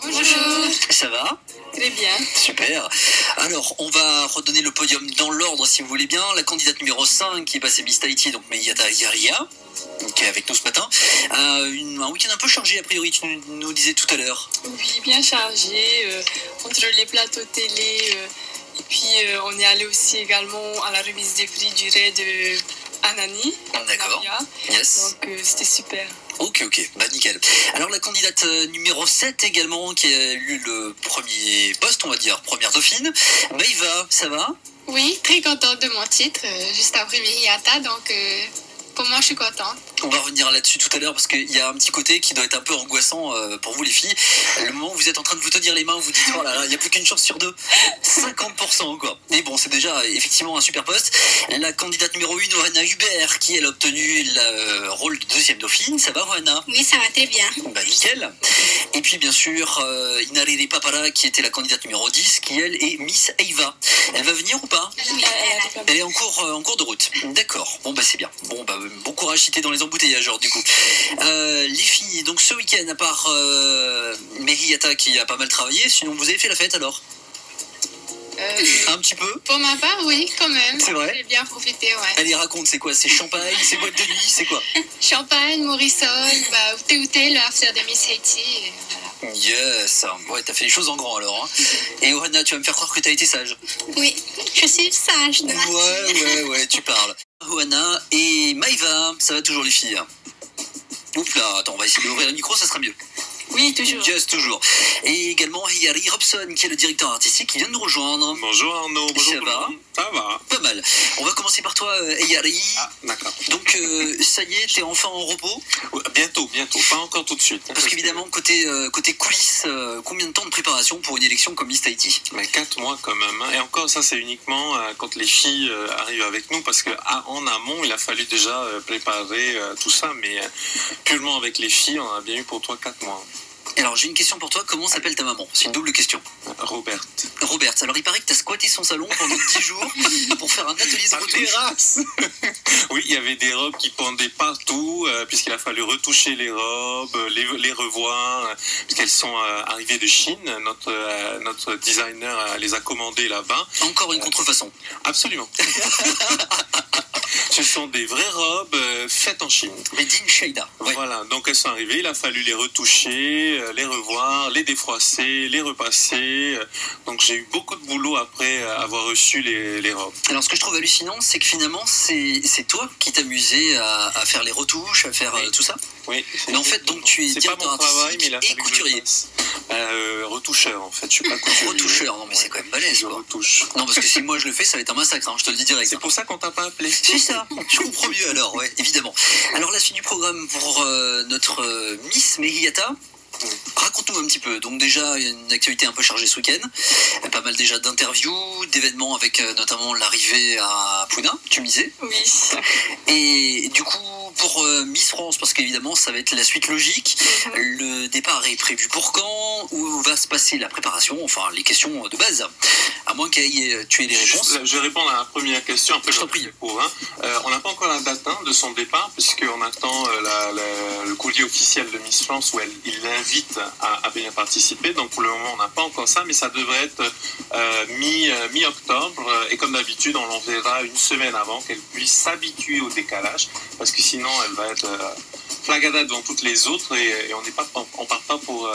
Bonjour. Ça va? Très bien. Super. Alors, on va redonner le podium dans l'ordre, si vous voulez bien. La candidate numéro 5 qui est passée Miss Tahiti, donc Meyata Yaria, qui est avec nous ce matin. Un week-end un peu chargé, a priori, tu nous disais tout à l'heure. Oui, bien chargé. Entre les plateaux télé. Et puis, on est allé aussi également à la remise des prix du raid de Anani. D'accord. Maria. Yes. Donc, c'était super. Ok, bah nickel. Alors la candidate numéro 7 également, qui a eu le premier poste, on va dire, première dauphine, Maïva, ça va? Oui, très contente de mon titre, juste après Miriata, donc pour moi je suis contente. On va revenir là-dessus tout à l'heure parce qu'il y a un petit côté qui doit être un peu angoissant pour vous les filles. Le moment où vous êtes en train de vous tenir les mains, vous dites oh là là, il n'y a plus qu'une chance sur deux. 50% quoi. Mais bon, c'est déjà effectivement un super poste. La candidate numéro 1, Ohana Hubert, qui elle a obtenu le rôle de deuxième dauphine. Ça va, Ohana? Oui, ça va très bien. Bah nickel. Et puis bien sûr, Inariri Papara, qui était la candidate numéro 10, qui elle est Miss Eva. Elle va venir ou pas? Oui, Elle est en cours de route. D'accord. Bon bah c'est bien. Bon bah bon courage si t'es dans les embouteillages du coup. Les filles, donc ce week-end, à part Mehiyata qui a pas mal travaillé, sinon vous avez fait la fête alors? Un petit peu? Pour ma part, oui, quand même. C'est vrai? J'ai bien profité, ouais. Allez, raconte, c'est quoi? C'est champagne, c'est boîte de nuit, c'est quoi? Champagne, Morrison, outé, le after de Miss Haiti, et voilà. Yes. Ouais, t'as fait les choses en grand alors. Hein. Et Ohana, tu vas me faire croire que t'as été sage. Oui, je suis sage de ma Ouais, tu parles. Ohana et Maïva, ça va toujours les filles? Oups là, attends, on va essayer d'ouvrir le micro, ça sera mieux. Oui, toujours. Yes, toujours. Et également Hiyari Robson, qui est le directeur artistique, qui vient de nous rejoindre. Bonjour Arnaud, bonjour. Ça va? Ça va. Pas mal. On va commencer par toi, Hiyari. Ah, d'accord. Donc, ça y est, t'es enfin en repos? Ouais, bientôt, pas encore tout de suite. Parce qu'évidemment, côté coulisses, combien de temps de préparation pour une élection comme Miss Tahiti? Mais 4 mois quand même. Hein. Et encore, ça c'est uniquement quand les filles arrivent avec nous, parce qu'en amont, il a fallu déjà préparer tout ça, mais purement avec les filles, on a bien eu pour toi 4 mois. Alors, j'ai une question pour toi. Comment s'appelle ta maman? C'est une double question. Robert. Alors, il paraît que tu as squatté son salon pendant 10 jours pour faire un atelier de retouche. Terrasse. Oui, il y avait des robes qui pendaient partout, puisqu'il a fallu retoucher les robes, les revoir, puisqu'elles sont arrivées de Chine. Notre designer les a commandées là-bas. Encore une contrefaçon. Absolument. Ce sont des vraies robes faites en Chine. Les Din Shaida. Ouais. Voilà, donc elles sont arrivées, il a fallu les retoucher, les revoir, les défroisser, les repasser. Donc j'ai eu beaucoup de boulot après avoir reçu les robes. Alors ce que je trouve hallucinant, c'est que finalement, c'est toi qui t'amusais à faire les retouches, à faire tout ça. Oui. Mais en fait, donc tu es c'est pas mon travail, mais il a et fallu que je le couturier. fasse. Retoucheur en fait, je suis pas couturier. Retoucheur, non mais c'est quand même balèze Je quoi. retouche. Non parce que si moi je le fais, ça va être un massacre, hein, je te le dis direct. C'est pour ça qu'on t'a pas appelé. C'est ça, je comprends mieux alors, ouais, évidemment. Alors la suite du programme pour notre Miss Mehiyata. Raconte-nous un petit peu. Donc déjà, il y a une actualité un peu chargée ce week-end. Pas mal déjà d'interviews, d'événements avec notamment l'arrivée à Puna, tu me disais. Oui. Et du coup, pour Miss France, parce qu'évidemment, ça va être la suite logique. Le départ est prévu pour quand? Où va se passer la préparation? Enfin, les questions de base. À moins que tu aies des réponses. Juste, je vais répondre à la première question. Après, je t'en prie. On n'a pas encore la date de son départ, puisqu'on attend le courrier officiel de Miss France où il l'invite à bien participer. Donc pour le moment, on n'a pas encore ça, mais ça devrait être mi-octobre. Et comme d'habitude, on l'enverra une semaine avant qu'elle puisse s'habituer au décalage, parce que sinon, elle va être flagada devant toutes les autres et on part pas pour...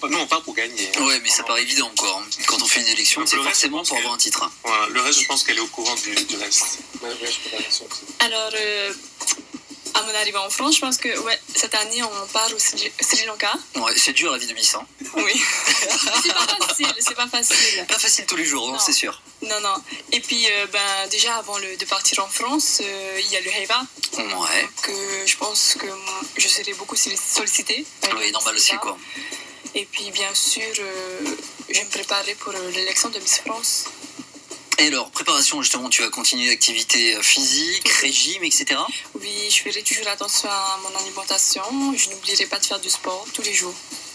nous, on part pour gagner. Hein. Ouais, mais ça paraît évident encore. Hein. Quand on fait une élection, donc, c'est forcément pour avoir un titre. Voilà, le reste, je pense qu'elle est au courant du reste. Alors, à mon arrivée en France, je pense que cette année, on part au Sri Lanka. Ouais, c'est dur la vie de Miss. Hein. Oui. c'est pas facile. Pas facile tous les jours, non, c'est sûr. Non. Et puis, déjà, avant de partir en France, il y a le HEVA. Ouais. Donc, je pense que je serai beaucoup sollicitée. Oui, normal aussi, quoi. Et puis, bien sûr, je vais me préparer pour l'élection de Miss France. Et alors, préparation, justement, tu vas continuer l'activité physique, régime, etc. Oui, je ferai toujours attention à mon alimentation. Je n'oublierai pas de faire du sport tous les jours.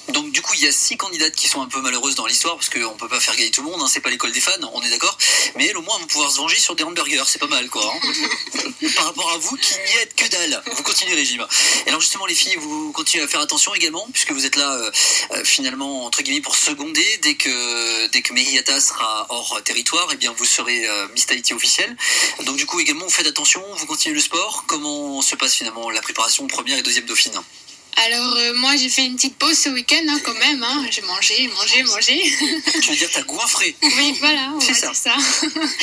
Donc du coup, il y a 6 candidates qui sont un peu malheureuses dans l'histoire parce qu'on peut pas faire gagner tout le monde, hein, c'est pas l'école des fans, on est d'accord. Mais elles au moins vont pouvoir se venger sur des hamburgers, c'est pas mal quoi. Hein. Par rapport à vous qui n'y êtes que dalle, vous continuez le régime. Et alors justement les filles, vous continuez à faire attention également puisque vous êtes là finalement entre guillemets pour seconder dès que Mehiata sera hors territoire, et bien vous serez Miss Tahiti officielle. Donc du coup également vous faites attention, vous continuez le sport. Comment se passe finalement la préparation première et deuxième dauphine? Alors, moi, j'ai fait une petite pause ce week-end, hein, quand même. Hein. J'ai mangé. Tu veux dire que t'as goinfré? Oui, voilà, on C'est va ça. dire ça.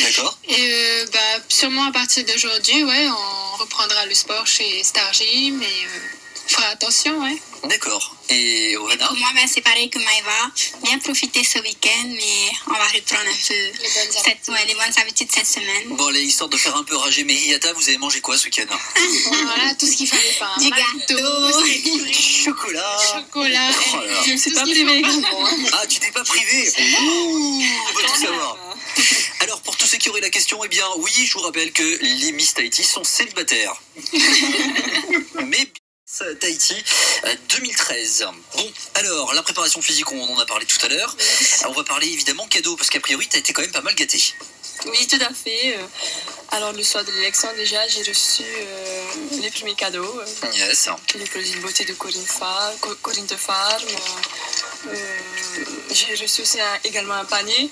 D'accord. Et sûrement à partir d'aujourd'hui, ouais, on reprendra le sport chez Star Gym et on fera attention, ouais. D'accord. Et Ohana? Pour moi, c'est pareil que Maëva. Bien profiter ce week-end, mais on va reprendre un peu les bonnes habitudes cette semaine. Bon, allez, histoire de faire un peu rager Mehiata, vous avez mangé quoi ce week-end? Voilà, tout ce qu'il fallait pas. Du gâteau. Du chocolat. Chocolat. Oh là là. Je me suis pas privée également. Hein. Ah, tu t'es pas privé? Ouh, on va tout savoir. Alors, pour tous ceux qui auraient la question, eh bien, oui, je vous rappelle que les Miss Tahiti sont célibataires. Mais Tahiti 2013. Bon, alors, la préparation physique, on en a parlé tout à l'heure. On va parler évidemment cadeau, parce qu'a priori, t'as été quand même pas mal gâté. Oui, tout à fait. Alors, le soir de l'élection, déjà, j'ai reçu les premiers cadeaux. Yes. Les produits de beauté de Corinne de Farm. J'ai reçu aussi également un panier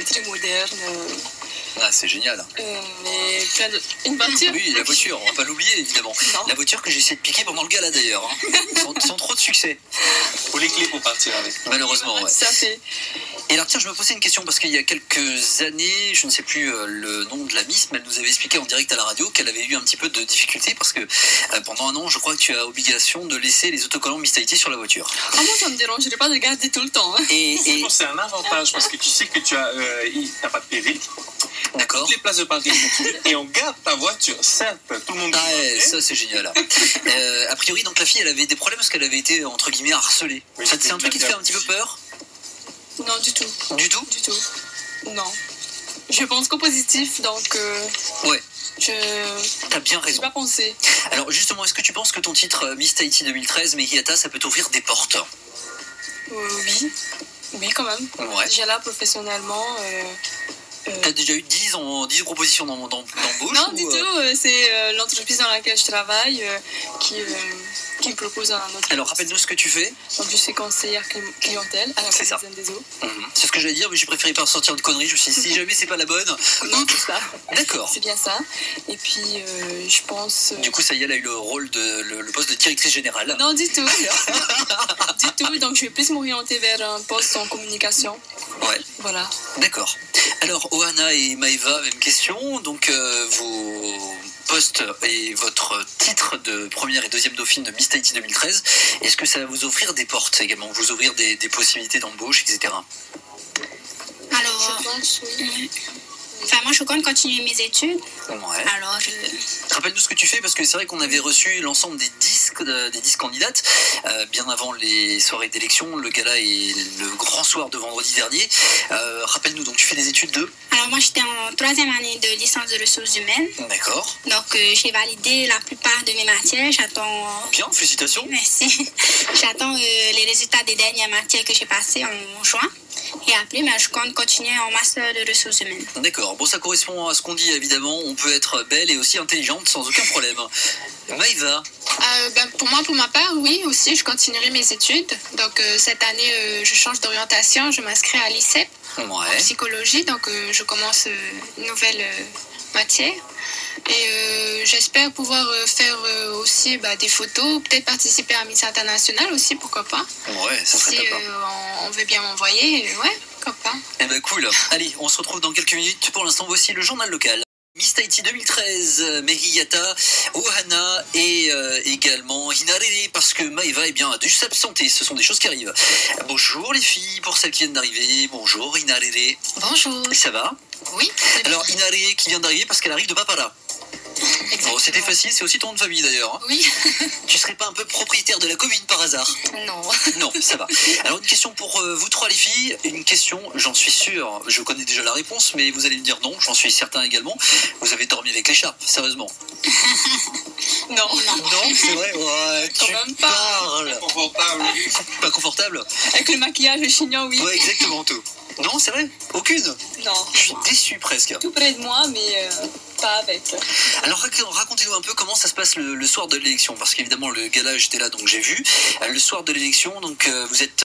très moderne. Ah, c'est génial. Mais une voiture. Oui, la voiture, on va pas l'oublier évidemment. Non. La voiture que j'ai essayé de piquer pendant le gala d'ailleurs, hein. sans trop de succès. Faut les clés pour partir avec. Malheureusement, ouais. Ça fait. Et alors tiens, je me posais une question parce qu'il y a quelques années, je ne sais plus le nom de la Miss, mais elle nous avait expliqué en direct à la radio qu'elle avait eu un petit peu de difficulté parce que pendant un an, je crois que tu as obligation de laisser les autocollants Miss Tahiti sur la voiture. Ah, moi, ça me dérangerait pas de garder tout le temps. Hein. Et C'est un avantage parce que tu sais que tu n'as pas de péril. d'accord. Toutes les places de parking et on garde ta voiture. Certes, tout le monde. Ah ouais, ça c'est génial. A priori, donc la fille, elle avait des problèmes parce qu'elle avait été entre guillemets harcelée. Oui, C'est un truc qui te fait un petit peu peur? Non, du tout. Du tout? Du tout. Non. Je pense qu'au positif, donc Ouais. je T'as bien n'ai raison. pas pensé. Alors justement, est-ce que tu penses que ton titre Miss Tahiti 2013, Mehiata, ça peut t'ouvrir des portes? Oui. Oui, quand même. Ouais. Déjà là, professionnellement. T'as déjà eu 10 propositions d'embauche? Non, ou, du tout. C'est l'entreprise dans laquelle je travaille qui me propose un autre. Alors rappelle-nous ce que tu fais. Donc, je suis conseillère clientèle à la C'est ça. Comédienne des Eaux. C'est ce que j'allais dire, mais j'ai préféré pas sortir de conneries. Je me suis dit, si jamais c'est pas la bonne. Non, c'est ça. D'accord. C'est bien ça. Et puis, je pense. Du coup, ça y est, elle a eu le rôle le poste de directrice générale. Non, du tout. Du tout. Donc, je vais plus m'orienter vers un poste en communication. Ouais. Voilà. D'accord. Alors, Ohana et Maëva, même question. Donc, vos postes et votre titre de première et deuxième dauphine de Miss Tahiti 2013, est-ce que ça va vous offrir des portes également, vous ouvrir des possibilités d'embauche, etc. Alors, Je pense, oui. moi, je compte continuer mes études. Ouais. Alors, Rappelle-nous ce que tu fais, parce que c'est vrai qu'on avait reçu l'ensemble des 10 candidates bien avant les soirées d'élection, le gala et le grand soir de vendredi dernier. Rappelle-nous, donc tu fais des études de... Alors moi, j'étais en 3e année de licence de ressources humaines. D'accord. Donc, j'ai validé la plupart de mes matières. J'attends... Bien, félicitations. Merci. J'attends les résultats des dernières matières que j'ai passées en juin. Et après, je compte continuer en master de ressources humaines. D'accord. Bon, ça correspond à ce qu'on dit, évidemment. On peut être belle et aussi intelligente sans aucun problème. Maëva. Pour moi, pour ma part, oui, aussi, je continuerai mes études. Donc, cette année, je change d'orientation. Je m'inscris à l'ICEP en Ouais. psychologie. Donc, je commence une nouvelle matière. Et j'espère pouvoir faire aussi des photos, peut-être participer à Miss International aussi, pourquoi pas. Ouais, ça serait Si top. on veut bien m'envoyer, ouais, pourquoi pas. Eh ben cool. Allez, on se retrouve dans quelques minutes. Pour l'instant, voici le journal local. Miss Tahiti 2013, Mehiata, Ohana et également Hinarere, parce que Maëva a dû s'absenter. Ce sont des choses qui arrivent. Bonjour les filles, pour celles qui viennent d'arriver. Bonjour Hinarere. Bonjour. Ça va? Oui. Alors Hinarere qui vient d'arriver parce qu'elle arrive de Papara. Bon, c'était facile, c'est aussi ton nom de famille d'ailleurs. Hein. Oui. Tu serais pas un peu propriétaire de la commune par hasard? Non. Non, ça va. Alors une question pour vous trois les filles, une question, j'en suis sûr, je connais déjà la réponse, mais vous allez me dire non, j'en suis certain également. Vous avez dormi avec l'écharpe, sérieusement? Non. Non, c'est vrai. Ouais, Quand tu même pas. parles. Confortable. Pas confortable? Avec le maquillage chignon, oui. Ouais, exactement tout. Non, c'est vrai. Aucune. Non. Je suis déçu presque. Tout près de moi, mais pas avec. Alors racontez-nous un peu comment ça se passe le soir de l'élection, parce qu'évidemment le gala j'étais là donc j'ai vu. Le soir de l'élection, donc vous êtes